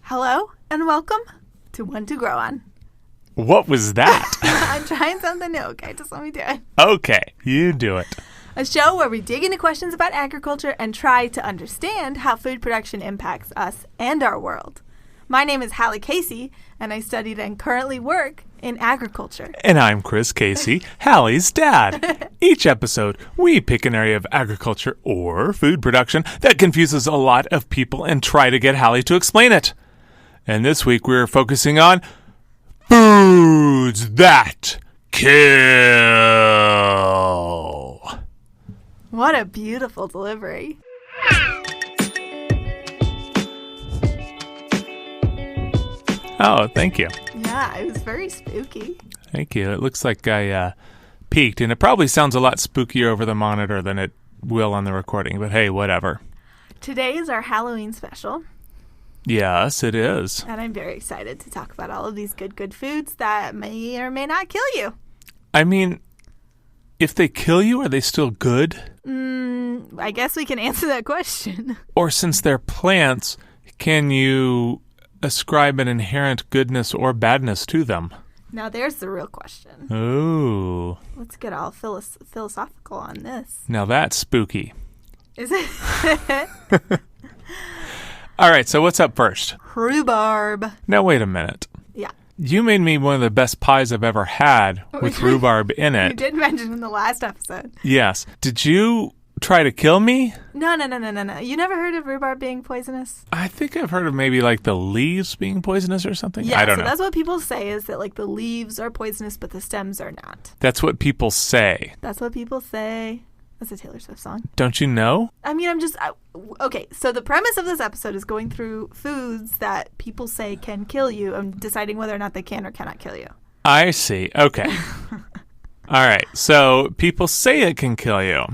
Hello and welcome to One to Grow On. What was that? I'm trying something new, okay? Just let me do it. Okay, you do it. A show where we dig into questions about agriculture and try to understand how food production impacts us and our world. My name is Hallie Casey, and I studied and currently work in agriculture. And I'm Chris Casey, Hallie's dad. Each episode, we pick an area of agriculture or food production that confuses a lot of people and try to get Hallie to explain it. And this week, we're focusing on foods that kill. What a beautiful delivery. Oh, thank you. Yeah, it was very spooky. Thank you. It looks like I peeked, and it probably sounds a lot spookier over the monitor than it will on the recording, but hey, whatever. Today is our Halloween special. Yes, it is. And I'm very excited to talk about all of these good foods that may or may not kill you. I mean, if they kill you, are they still good? I guess we can answer that question. Or since they're plants, can you ascribe an inherent goodness or badness to them? Now there's the real question. Ooh. Let's get all philosophical on this. Now that's spooky. Is it? All right, so what's up first? Rhubarb. Now wait a minute. Yeah. You made me one of the best pies I've ever had with rhubarb in it. You did mention in the last episode. Yes. Did you try to kill me? No. You never heard of rhubarb being poisonous? I think I've heard of maybe like the leaves being poisonous or something. Yeah, I don't know. That's what people say, is that like the leaves are poisonous, but the stems are not. That's what people say. That's what people say. That's a Taylor Swift song. Don't you know? I mean, okay, so the premise of this episode is going through foods that people say can kill you and deciding whether or not they can or cannot kill you. I see. Okay. All right. So people say it can kill you.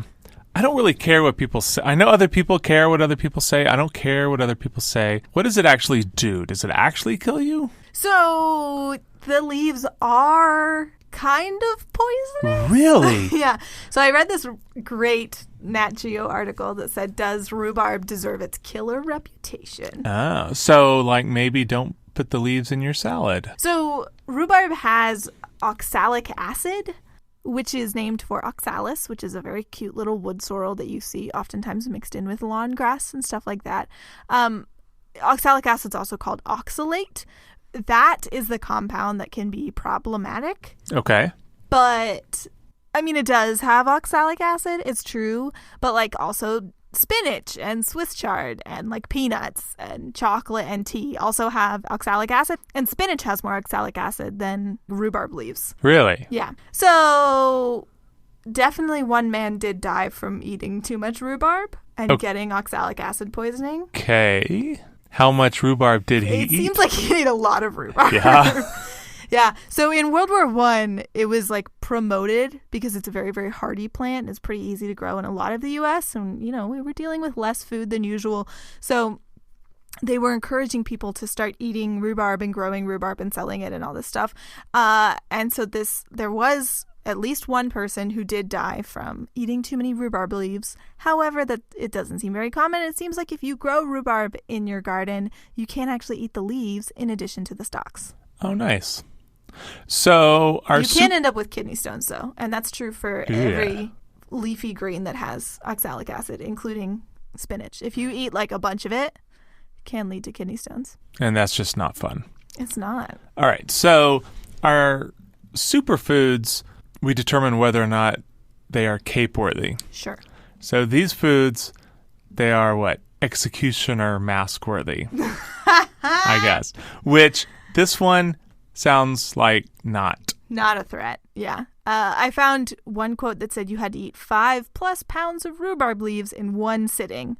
I don't really care what people say. I know other people care what other people say. I don't care what other people say. What does it actually do? Does it actually kill you? So the leaves are kind of poisonous. Really? Yeah. So I read this great Nat Geo article that said, does rhubarb deserve its killer reputation? Oh, so like maybe don't put the leaves in your salad. So rhubarb has oxalic acid, which is named for oxalis, which is a very cute little wood sorrel that you see oftentimes mixed in with lawn grass and stuff like that. Oxalic acid is also called oxalate. That is the compound that can be problematic. Okay. But, I mean, it does have oxalic acid, it's true, but like also spinach and Swiss chard and like peanuts and chocolate and tea also have oxalic acid, and spinach has more oxalic acid than rhubarb leaves. Really? Yeah. So definitely one man did die from eating too much rhubarb and getting oxalic acid poisoning. Okay. How much rhubarb did he eat? It seems like he ate a lot of rhubarb. Yeah. Yeah. So in World War I, it was like promoted because it's a very, very hardy plant. It's pretty easy to grow in a lot of the U.S. And, you know, we were dealing with less food than usual. So they were encouraging people to start eating rhubarb and growing rhubarb and selling it and all this stuff. And so there was at least one person who did die from eating too many rhubarb leaves. However, that it doesn't seem very common. It seems like if you grow rhubarb in your garden, you can actually eat the leaves in addition to the stalks. Oh, nice. So you can end up with kidney stones, though, and that's true for every leafy green that has oxalic acid, including spinach. If you eat like a bunch of it, it can lead to kidney stones. And that's just not fun. It's not. All right. So our superfoods, we determine whether or not they are cape-worthy. Sure. So these foods, they are what? Executioner mask-worthy, I guess. Which this one sounds like not. Not a threat, yeah. I found one quote that said you had to eat 5+ pounds of rhubarb leaves in one sitting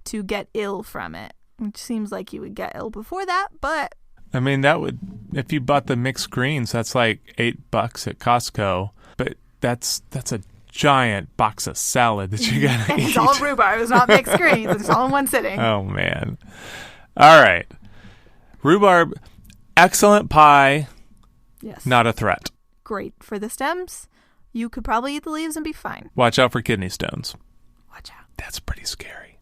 to get ill from it, which seems like you would get ill before that, but... I mean, that would, if you bought the mixed greens, that's like $8 at Costco, but that's a giant box of salad that you gotta eat. It's all rhubarb. It's not mixed greens. It's all in one sitting. Oh, man. All right. Rhubarb, excellent pie. Yes. Not a threat. Great for the stems. You could probably eat the leaves and be fine. Watch out for kidney stones. Watch out. That's pretty scary.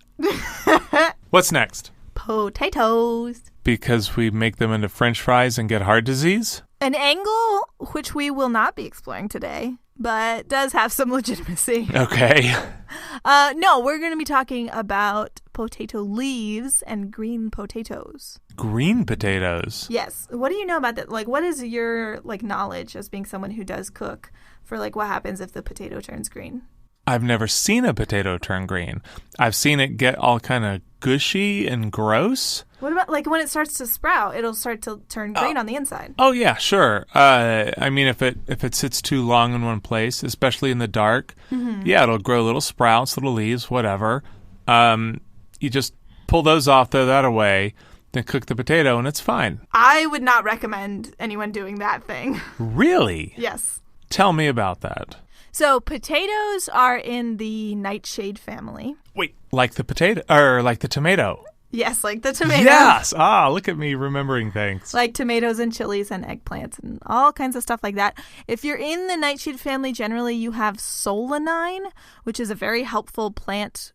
What's next? Potatoes. because we make them into French fries and get heart disease? An angle which we will not be exploring today, but does have some legitimacy. Okay. No, we're going to be talking about potato leaves and green potatoes. Green potatoes? Yes. What do you know about that? Like, what is your, like, knowledge as being someone who does cook for, like, what happens if the potato turns green? I've never seen a potato turn green. I've seen it get all kind of gushy and gross. What about, like, when it starts to sprout, it'll start to turn green on the inside? Oh, yeah, sure. I mean, if it sits too long in one place, especially in the dark, yeah, it'll grow little sprouts, little leaves, whatever. You just pull those off, throw that away, then cook the potato, and it's fine. I would not recommend anyone doing that thing. Really? Yes. Tell me about that. So potatoes are in the nightshade family. Wait, like the potato, or like the tomato? Yes, like the tomato. Yes. Look at me remembering things. Like tomatoes and chilies and eggplants and all kinds of stuff like that. If you're in the nightshade family, generally you have solanine, which is a very helpful plant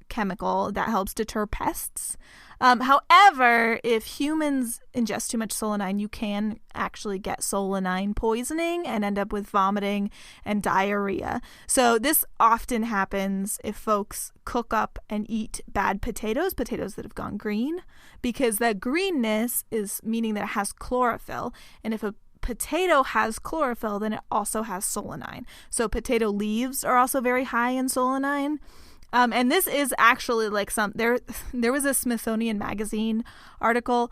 chemical that helps deter pests. However, if humans ingest too much solanine, you can actually get solanine poisoning and end up with vomiting and diarrhea. So this often happens if folks cook up and eat bad potatoes that have gone green, because that greenness is meaning that it has chlorophyll. And if a potato has chlorophyll, then it also has solanine. So potato leaves are also very high in solanine. And this is actually like there was a Smithsonian Magazine article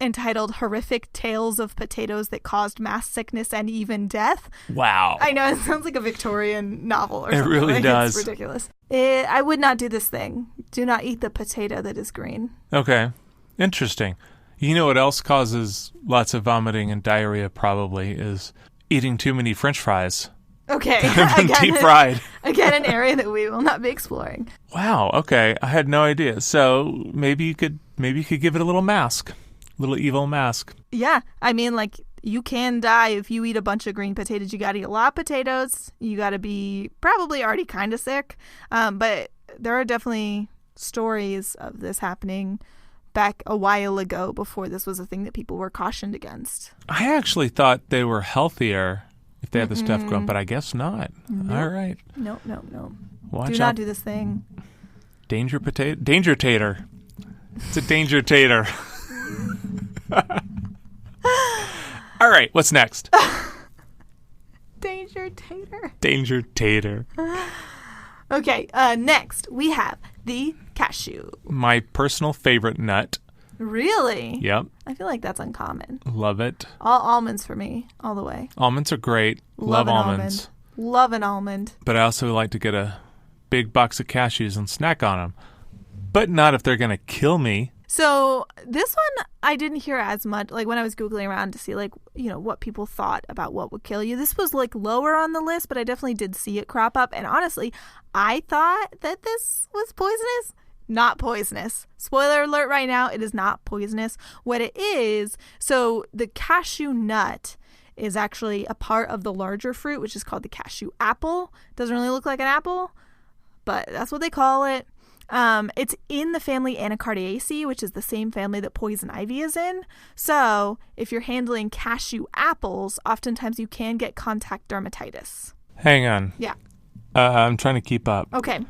entitled "Horrific Tales of Potatoes That Caused Mass Sickness and Even Death." Wow. I know, it sounds like a Victorian novel or something. It really does. It's ridiculous. I would not do this thing. Do not eat the potato that is green. Okay. Interesting. You know what else causes lots of vomiting and diarrhea probably is eating too many French fries. Okay. Deep fried. Again, an area that we will not be exploring. Wow. Okay. I had no idea. So maybe you could give it a little mask, a little evil mask. Yeah. I mean, like, you can die if you eat a bunch of green potatoes. You got to eat a lot of potatoes. You got to be probably already kind of sick. But there are definitely stories of this happening back a while ago before this was a thing that people were cautioned against. I actually thought they were healthier if they had the stuff growing, but I guess not. Nope. All right. No. Watch do out. not do this thing. Danger tater. It's a danger tater. All right. What's next? Danger tater. Danger tater. Okay. Next, we have the cashew. My personal favorite nut. Really? Yep. I feel like that's uncommon. Love it. All almonds for me, all the way. Almonds are great. Love almonds. Love an almond. But I also like to get a big box of cashews and snack on them. But not if they're going to kill me. So this one, I didn't hear as much. Like when I was Googling around to see, like, you know, what people thought about what would kill you. This was like lower on the list, but I definitely did see it crop up. And honestly, I thought that this was poisonous. Not poisonous. Spoiler alert right now, it is not poisonous. What it is, so the cashew nut is actually a part of the larger fruit, which is called the cashew apple. Doesn't really look like an apple, but that's what they call it. It's in the family Anacardiaceae, which is the same family that poison ivy is in. So if you're handling cashew apples, oftentimes you can get contact dermatitis. Hang on. Yeah. I'm trying to keep up. Okay.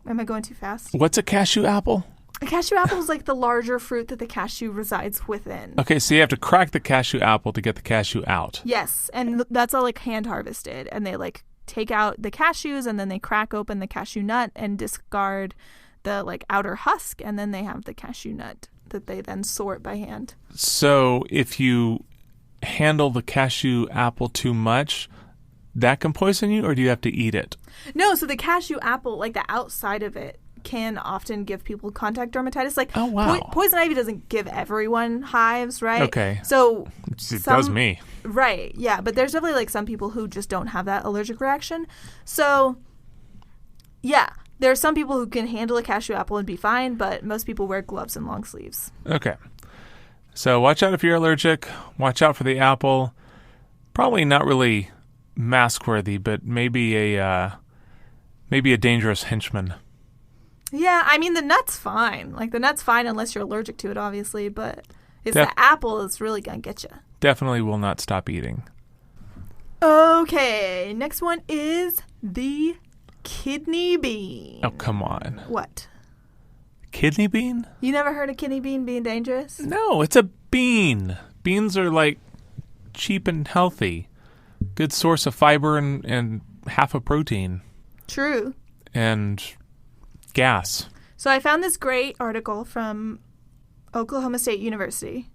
Am I going too fast? What's a cashew apple? A cashew apple is like the larger fruit that the cashew resides within. Okay, so you have to crack the cashew apple to get the cashew out. Yes, and that's all like hand harvested. And they like take out the cashews and then they crack open the cashew nut and discard the like outer husk. And then they have the cashew nut that they then sort by hand. So if you handle the cashew apple too much, that can poison you, or do you have to eat it? No, so the cashew apple, like the outside of it, can often give people contact dermatitis. Like, oh, wow. Poison ivy doesn't give everyone hives, right? Okay. So it does me. Right, yeah. But there's definitely like some people who just don't have that allergic reaction. So, yeah, there are some people who can handle a cashew apple and be fine, but most people wear gloves and long sleeves. Okay. So watch out if you're allergic. Watch out for the apple. Probably not really mask-worthy, but maybe a dangerous henchman. Yeah, I mean, the nut's fine. Like, the nut's fine unless you're allergic to it, obviously, but It's the apple that's really going to get you. Definitely will not stop eating. Okay, next one is the kidney bean. Oh, come on. What? Kidney bean? You never heard of kidney bean being dangerous? No, it's a bean. Beans are like cheap and healthy. Good source of fiber and half a protein. True. And gas. So I found this great article from Oklahoma State University.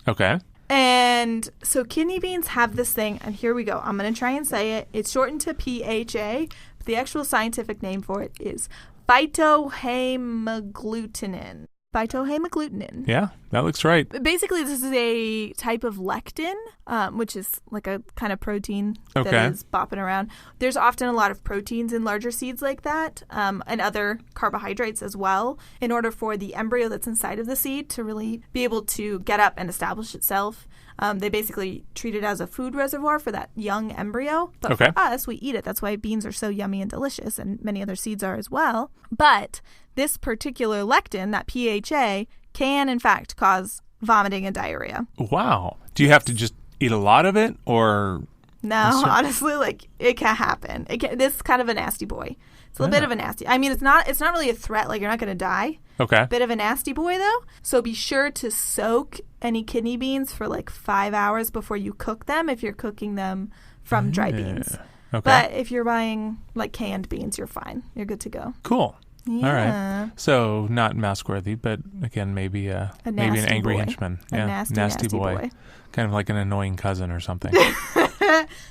Okay. And so kidney beans have this thing, and here we go. I'm going to try and say it. It's shortened to PHA, but the actual scientific name for it is phytohemagglutinin. Phytohemagglutinin. Yeah, that looks right. Basically, this is a type of lectin, which is like a kind of protein that is bopping around. There's often a lot of proteins in larger seeds like that, and other carbohydrates as well, in order for the embryo that's inside of the seed to really be able to get up and establish itself. They basically treat it as a food reservoir for that young embryo. But for us, we eat it. That's why beans are so yummy and delicious, and many other seeds are as well. But this particular lectin, that PHA, can in fact cause vomiting and diarrhea. Wow. Do you have to just eat a lot of it, or? No, honestly, like, it can happen. This is kind of a nasty boy. It's a little bit of a nasty. I mean, it's not really a threat. Like, you're not going to die. Okay. Bit of a nasty boy, though. So be sure to soak any kidney beans for like 5 hours before you cook them if you're cooking them from dry beans. Okay. But if you're buying like canned beans, you're fine. You're good to go. Cool. Yeah. All right. So not mask-worthy, but again, maybe an angry boy. henchman. A nasty boy. Kind of like an annoying cousin or something.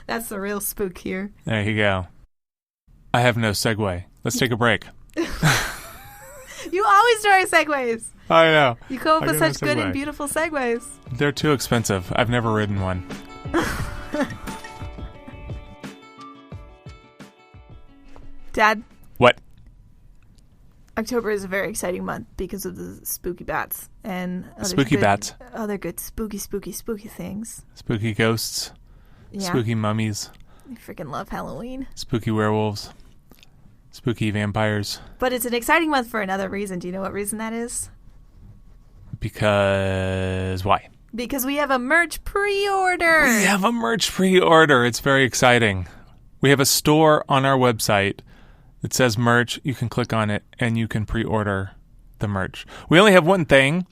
That's the real spook here. There you go. I have no segue. Let's take a break. You always try segues. I know. You come up with such good and beautiful segues. They're too expensive. I've never ridden one. Dad? What? October is a very exciting month because of the spooky bats and other good spooky things. Spooky ghosts. Yeah. Spooky mummies. I freaking love Halloween. Spooky werewolves. Spooky vampires. But it's an exciting month for another reason. Do you know what reason that is? Because why? Because we have a merch pre-order. We have a merch pre-order. It's very exciting. We have a store on our website that says merch. You can click on it and you can pre-order the merch. We only have one thing.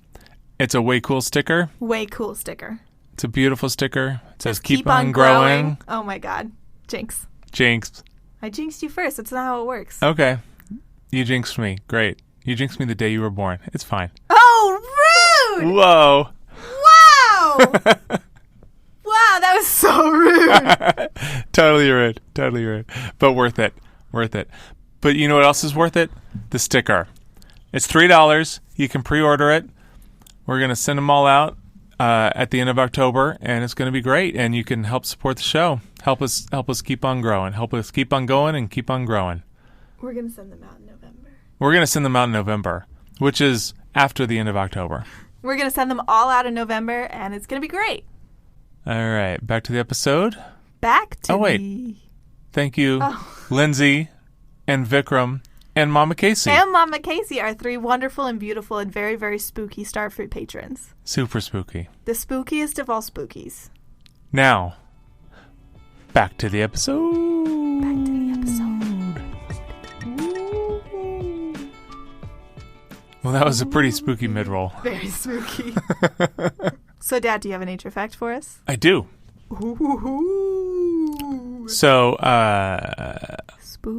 It's a Way Cool sticker. Way Cool sticker. It's a beautiful sticker. It says keep on growing. Oh my God. Jinx. I jinxed you first. That's not how it works. Okay. You jinxed me. Great. You jinxed me the day you were born. It's fine. Oh, rude! Whoa. Wow! Wow, that was so rude. Totally rude. But worth it. But you know what else is worth it? The sticker. It's $3. You can pre-order it. We're going to send them all out at the end of October, and it's going to be great. And you can help support the show. Help us keep on growing. Help us keep on going and keep on growing. We're going to send them out in November. Which is after the end of October. We're going to send them all out in November, and it's going to be great. All right. Back to the episode. Thank you, Lindsay and Vikram and Mama Casey. And Mama Casey are 3 wonderful and beautiful and very, very spooky Starfruit patrons. Super spooky. The spookiest of all spookies. Now, back to the episode. Well, that was a pretty spooky mid-roll. Very spooky. So, Dad, do you have a nature fact for us? I do. So,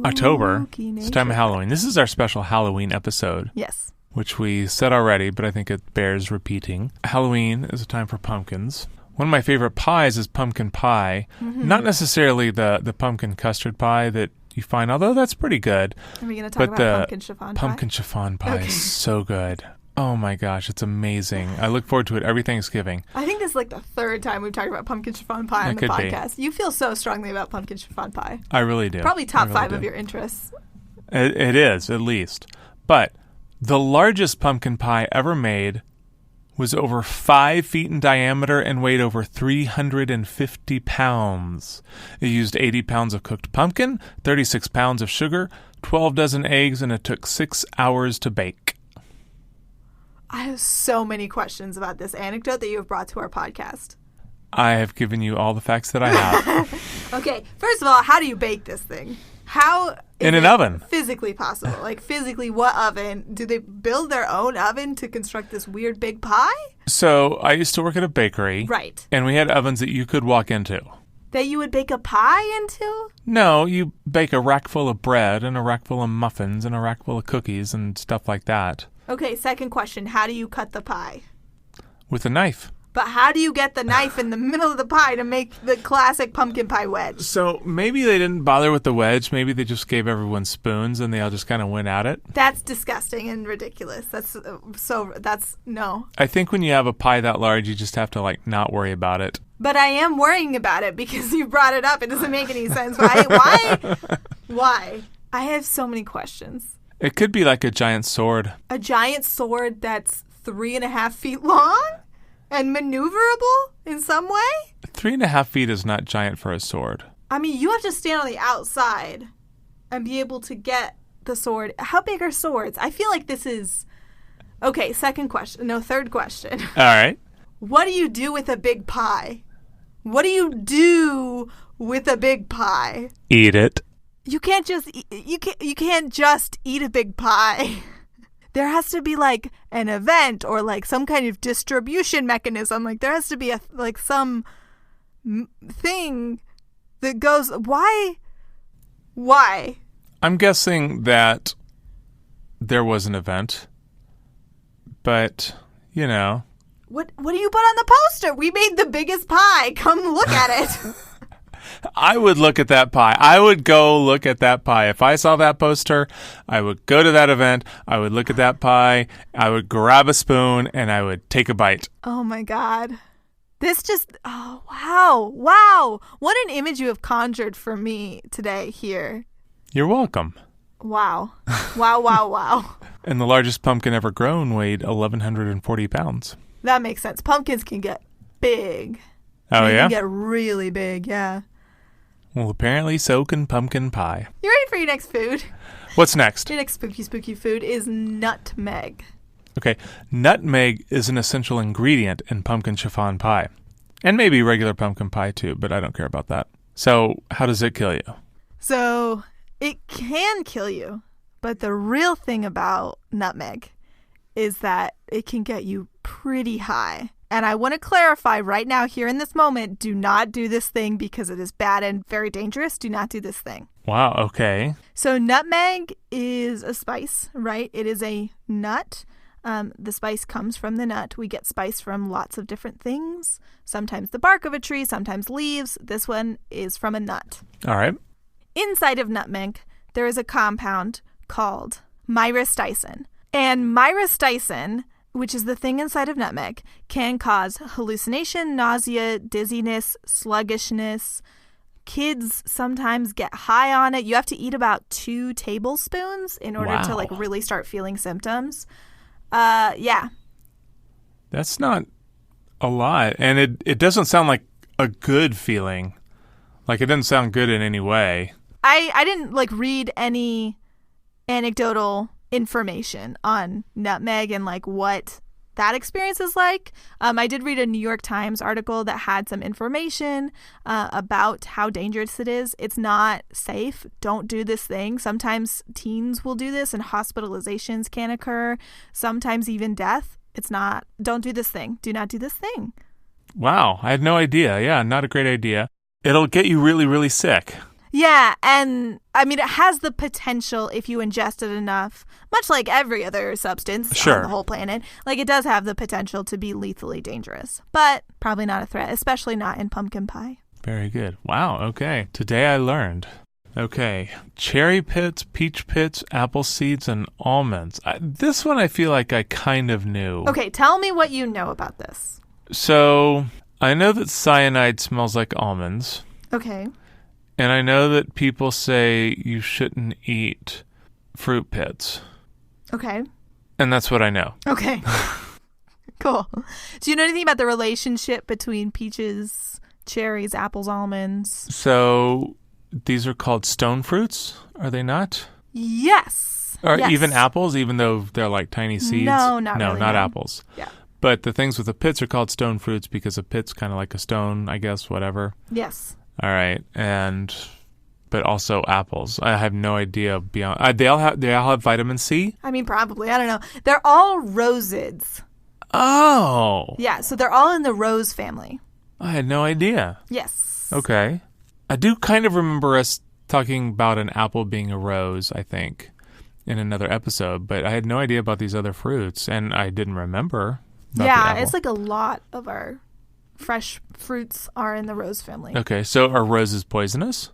October, it's time of Halloween. This is our special Halloween episode. Yes. Which we said already, but I think it bears repeating. Halloween is a time for pumpkins. One of my favorite pies is pumpkin pie. Mm-hmm. Not necessarily the pumpkin custard pie that you find, although that's pretty good. Are we going to talk about pumpkin chiffon pie? Pumpkin chiffon pie is so good. Oh my gosh, it's amazing. I look forward to it every Thanksgiving. I think this is like the 3rd time we've talked about pumpkin chiffon pie on the podcast. You feel so strongly about pumpkin chiffon pie. I really do. Probably top 5 of your interests. It is, at least. But the largest pumpkin pie ever made was over 5 feet in diameter and weighed over 350 pounds. It used 80 pounds of cooked pumpkin, 36 pounds of sugar, 12 dozen eggs, and it took 6 hours to bake. I have so many questions about this anecdote that you have brought to our podcast. I have given you all the facts that I have. Okay, first of all, how do you bake this thing? How is in an it oven. physically possible? Like, physically, what oven? Do they build their own oven to construct this weird big pie? So I used to work at a bakery. Right. And we had ovens that you could walk into. That you would bake a pie into? No, you bake a rack full of bread and a rack full of muffins and a rack full of cookies and stuff like that. Okay, second question. How do you cut the pie? With a knife. But how do you get the knife in the middle of the pie to make the classic pumpkin pie wedge? So maybe they didn't bother with the wedge. Maybe they just gave everyone spoons and they all just kind of went at it. That's disgusting and ridiculous. That's no. I think when you have a pie that large, you just have to not worry about it. But I am worrying about it because you brought it up. It doesn't make any sense. Why? Why? I have so many questions. It could be like a giant sword. A giant sword that's 3.5 feet long? And maneuverable in some way? 3.5 feet is not giant for a sword. I mean, you have to stand on the outside and be able to get the sword. How big are swords? I feel like this is... Okay, third question. All right. What do you do with a big pie? What do you do with a big pie? Eat it. You can't just eat a big pie. There has to be an event or some kind of distribution mechanism. There has to be some thing that goes. Why? I'm guessing that there was an event, but What do you put on the poster? We made the biggest pie. Come look at it. I would look at that pie. I would go look at that pie. If I saw that poster, I would go to that event. I would look at that pie. I would grab a spoon and I would take a bite. Oh my God. Oh, wow. Wow. What an image you have conjured for me today here. You're welcome. Wow. Wow. And the largest pumpkin ever grown weighed 1,140 pounds. That makes sense. Pumpkins can get big. Oh, they yeah? can get really big, yeah. Well, apparently so can pumpkin pie. You ready for your next food? What's next? Your next spooky food is nutmeg. Okay, nutmeg is an essential ingredient in pumpkin chiffon pie. And maybe regular pumpkin pie too, but I don't care about that. So, how does it kill you? So, it can kill you, but the real thing about nutmeg is that it can get you pretty high. And I want to clarify right now, here in this moment, do not do this thing because it is bad and very dangerous. Do not do this thing. Wow, okay. So nutmeg is a spice, right? It is a nut. The spice comes from the nut. We get spice from lots of different things. Sometimes the bark of a tree, sometimes leaves. This one is from a nut. All right. Inside of nutmeg, there is a compound called myristicin. And myristicin, which is the thing inside of nutmeg, can cause hallucination, nausea, dizziness, sluggishness. Kids sometimes get high on it. You have to eat about 2 tablespoons in order to really start feeling symptoms. Yeah. That's not a lot. And it doesn't sound like a good feeling. It doesn't sound good in any way. I didn't read any anecdotal information on nutmeg and what that experience is like. I did read a New York Times article that had some information about how dangerous it is. It's not safe. Don't do this thing. Sometimes teens will do this and hospitalizations can occur. Sometimes even death. Don't do this thing. Do not do this thing. Wow. I had no idea. Yeah, not a great idea. It'll get you really, really sick. Yeah, and it has the potential if you ingest it enough, much like every other substance on the whole planet. It does have the potential to be lethally dangerous, but probably not a threat, especially not in pumpkin pie. Very good. Wow, okay. Today I learned. Okay, cherry pits, peach pits, apple seeds, and almonds. This one I feel like I kind of knew. Okay, tell me what you know about this. So, I know that cyanide smells like almonds. Okay. And I know that people say you shouldn't eat fruit pits. Okay. And that's what I know. Okay. Cool. Do you know anything about the relationship between peaches, cherries, apples, almonds? So these are called stone fruits, are they not? Yes. Or Yes. even apples, even though they're like tiny seeds? No, not really, not no. apples. Yeah. But the things with the pits are called stone fruits because a pit's kind of like a stone, I guess, whatever. Yes. All right. But also apples. I have no idea beyond. They all have vitamin C? I mean, probably. I don't know. They're all rosids. Oh. Yeah, so they're all in the rose family. I had no idea. Yes. Okay. I do kind of remember us talking about an apple being a rose, I think, in another episode, but I had no idea about these other fruits, and I didn't remember about the Yeah, apple. it's like a lot of our fresh fruits are in the rose family. Okay, so are roses poisonous?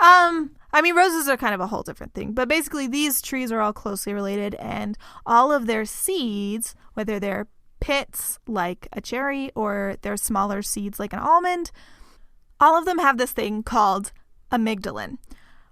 I mean, roses are kind of a whole different thing, but basically these trees are all closely related, and all of their seeds, whether they're pits like a cherry or they're smaller seeds like an almond, all of them have this thing called amygdalin,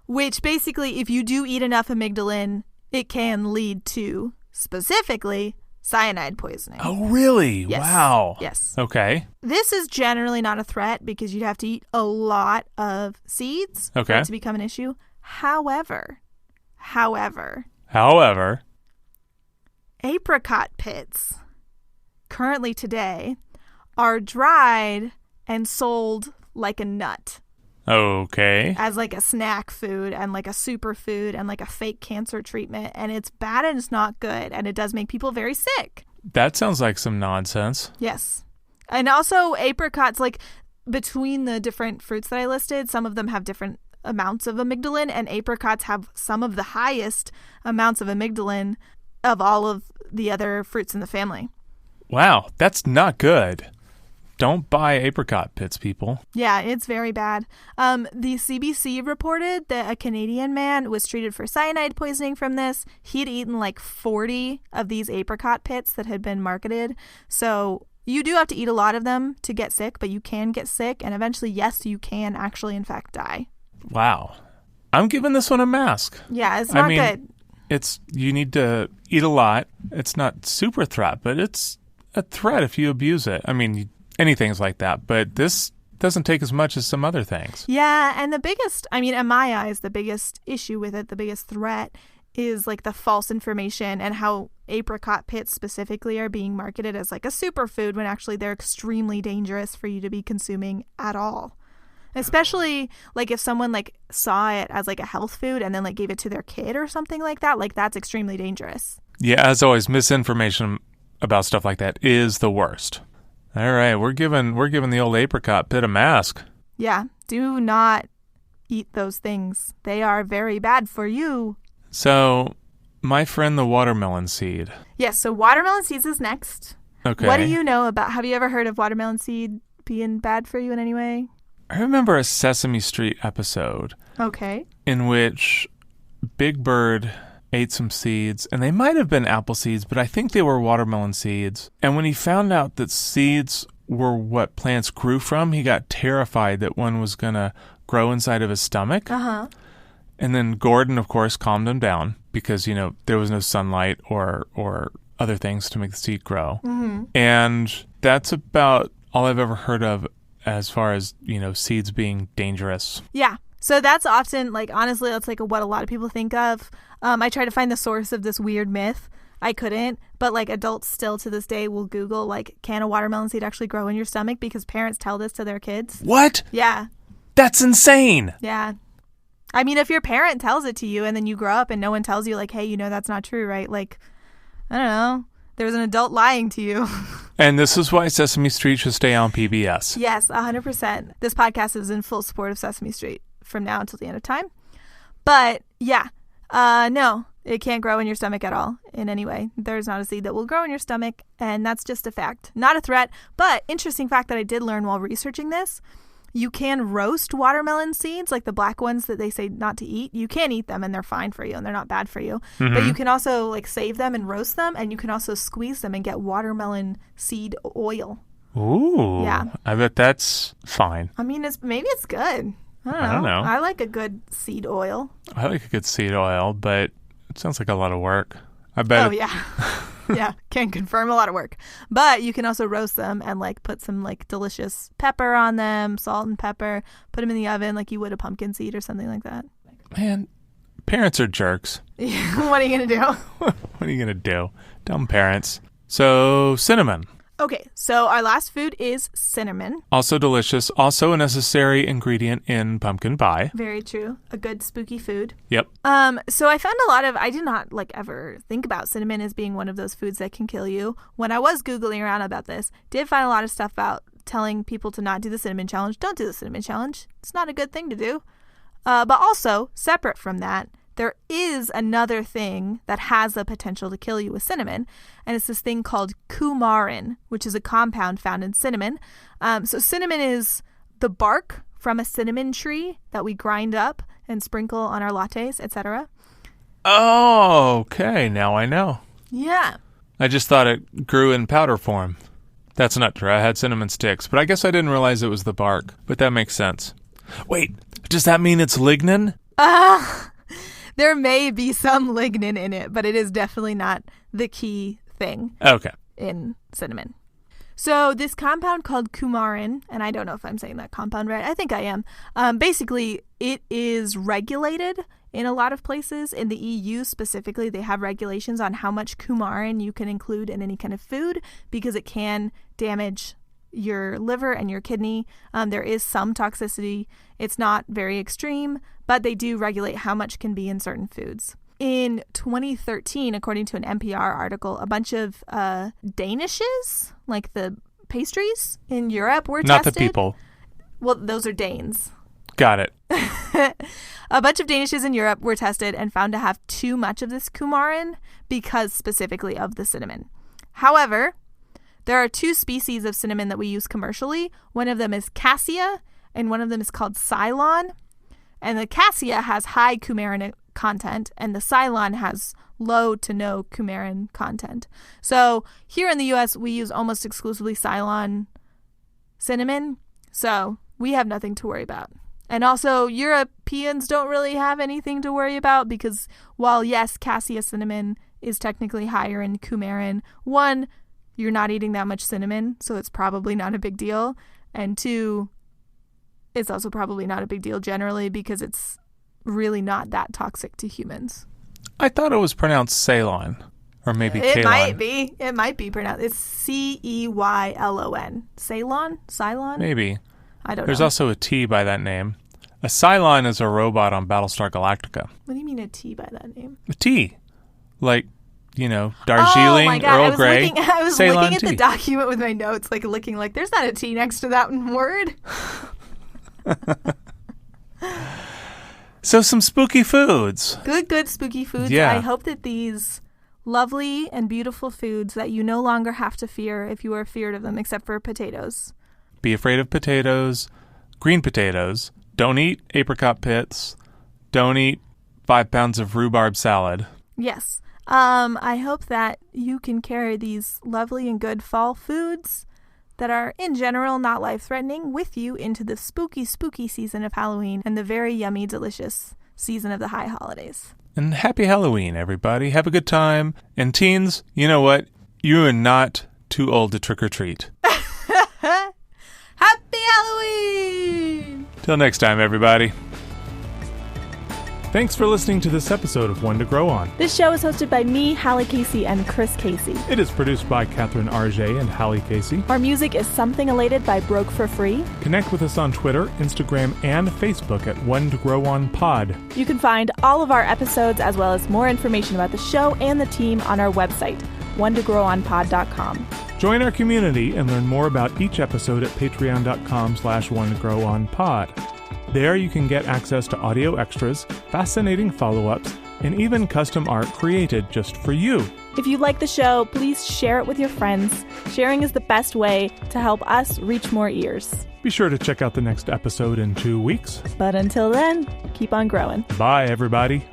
which basically, if you do eat enough amygdalin, it can lead to, specifically, cyanide poisoning. Oh, really? Yes. Wow. Yes. Okay. This is generally not a threat because you'd have to eat a lot of seeds for Okay. it to become an issue. However, apricot pits currently today are dried and sold like a nut Okay. as like a snack food and like a superfood and like a fake cancer treatment, and it's bad and it's not good, and it does make people very sick. That sounds like some nonsense. Yes. And also apricots, like between the different fruits that I listed, some of them have different amounts of amygdalin, and apricots have some of the highest amounts of amygdalin of all of the other fruits in the family. Wow, that's not good. Don't buy apricot pits, people. Yeah, it's very bad. The CBC reported that a Canadian man was treated for cyanide poisoning from this. He'd eaten like 40 of these apricot pits that had been marketed. So you do have to eat a lot of them to get sick, but you can get sick. And eventually, yes, you can actually, in fact, die. Wow. I'm giving this one a mask. Yeah, it's not good. You need to eat a lot. It's not super threat, but it's a threat if you abuse it. I mean, anything's like that, but this doesn't take as much as some other things. Yeah, and the biggest, I mean, in my eyes, the biggest issue with it, the biggest threat is like the false information and how apricot pits specifically are being marketed as like a superfood when actually they're extremely dangerous for you to be consuming at all. Especially like if someone like saw it as like a health food and then like gave it to their kid or something like that, like that's extremely dangerous. Yeah, as always, misinformation about stuff like that is the worst. All right, we're giving the old apricot pit a mask. Yeah, do not eat those things. They are very bad for you. So, my friend the watermelon seed. Yes, so watermelon seeds is next. Okay. What do you know about, have you ever heard of watermelon seed being bad for you in any way? I remember a Sesame Street episode Okay. in which Big Bird ate some seeds, and they might have been apple seeds, but I think they were watermelon seeds. And when he found out that seeds were what plants grew from, he got terrified that one was going to grow inside of his stomach. Uh-huh. And then Gordon, of course, calmed him down because, there was no sunlight or other things to make the seed grow. Mm-hmm. And that's about all I've ever heard of as far as, seeds being dangerous. Yeah. So that's often, like, honestly, that's like what a lot of people think of. I tried to find the source of this weird myth. I couldn't, but like adults still to this day will Google, like, can a watermelon seed actually grow in your stomach? Because parents tell this to their kids. What? Yeah. That's insane. Yeah. I mean, if your parent tells it to you and then you grow up and no one tells you, like, hey, that's not true, right? Like, I don't know. There was an adult lying to you. And this is why Sesame Street should stay on PBS. Yes, 100%. This podcast is in full support of Sesame Street from now until the end of time. But yeah, no, it can't grow in your stomach at all in any way. There's not a seed that will grow in your stomach, and that's just a fact, not a threat. But interesting fact that I did learn while researching this, you can roast watermelon seeds, like the black ones that they say not to eat. You can eat them and they're fine for you and they're not bad for you. Mm-hmm. But you can also like save them and roast them, and you can also squeeze them and get watermelon seed oil. Ooh. Yeah. I bet that's fine. I mean, maybe it's good. I don't know. I like a good seed oil. I like a good seed oil, but it sounds like a lot of work. I bet. Oh, yeah. Yeah, can confirm a lot of work. But you can also roast them and like put some like delicious pepper on them, salt and pepper, put them in the oven like you would a pumpkin seed or something like that. Man, Parents are jerks. What are you going to do? What are you going to do? Dumb parents. So, cinnamon. Okay, so our last food is cinnamon. Also delicious. Also a necessary ingredient in pumpkin pie. Very true. A good spooky food. Yep. So I found I did not ever think about cinnamon as being one of those foods that can kill you. When I was Googling around about this, did find a lot of stuff about telling people to not do the cinnamon challenge. Don't do the cinnamon challenge. It's not a good thing to do. But also, separate from that, there is another thing that has the potential to kill you with cinnamon, and it's this thing called coumarin, which is a compound found in cinnamon. So cinnamon is the bark from a cinnamon tree that we grind up and sprinkle on our lattes, etc. Oh, okay. Now I know. Yeah. I just thought it grew in powder form. That's not true. I had cinnamon sticks, but I guess I didn't realize it was the bark. But that makes sense. Wait, does that mean it's lignin? There may be some lignin in it, but it is definitely not the key thing in cinnamon. So this compound called coumarin, and I don't know if I'm saying that compound right. I think I am. Basically, it is regulated in a lot of places. In the EU specifically, they have regulations on how much coumarin you can include in any kind of food because it can damage your liver and your kidney. There is some toxicity. It's not very extreme, but they do regulate how much can be in certain foods. In 2013, according to an NPR article, a bunch of Danishes, like the pastries in Europe, were tested. Not the people. Well, those are Danes. Got it. A bunch of Danishes in Europe were tested and found to have too much of this coumarin because specifically of the cinnamon. However, there are two species of cinnamon that we use commercially. One of them is cassia, and one of them is called Ceylon. And the cassia has high coumarin content, and the Ceylon has low to no coumarin content. So here in the U.S., we use almost exclusively Ceylon cinnamon, so we have nothing to worry about. And also, Europeans don't really have anything to worry about because while, yes, cassia cinnamon is technically higher in coumarin, one, you're not eating that much cinnamon, so it's probably not a big deal. And two, it's also probably not a big deal generally because it's really not that toxic to humans. I thought it was pronounced Ceylon. Or maybe It Ceylon. might be. It might be pronounced. It's Ceylon. Ceylon? Ceylon? Maybe. I don't know. There's also a T by that name. A Cylon is a robot on Battlestar Galactica. What do you mean a T by that name? A T. Like, Darjeeling, oh my God. Earl Grey. I was Ceylon looking at tea. the document with my notes, looking like there's not a T next to that word. So some spooky foods. Good spooky foods. Yeah. I hope that these lovely and beautiful foods that you no longer have to fear if you are feared of them, except for potatoes. Be afraid of potatoes, green potatoes. Don't eat apricot pits. Don't eat 5 pounds of rhubarb salad. Yes. I hope that you can carry these lovely and good fall foods that are, in general, not life-threatening with you into the spooky, spooky season of Halloween and the very yummy, delicious season of the high holidays. And happy Halloween, everybody. Have a good time. And teens, you know what? You are not too old to trick or treat. Happy Halloween! Till next time, everybody. Thanks for listening to this episode of One to Grow On. This show is hosted by me, Hallie Casey, and Chris Casey. It is produced by Catherine RJ and Hallie Casey. Our music is Something Elated by Broke for Free. Connect with us on Twitter, Instagram, and Facebook at onetogrowonpod. You can find all of our episodes as well as more information about the show and the team on our website, onetogrowonpod.com. Join our community and learn more about each episode at patreon.com/onetogrowonpod. There you can get access to audio extras, fascinating follow-ups, and even custom art created just for you. If you like the show, please share it with your friends. Sharing is the best way to help us reach more ears. Be sure to check out the next episode in 2 weeks. But until then, keep on growing. Bye, everybody.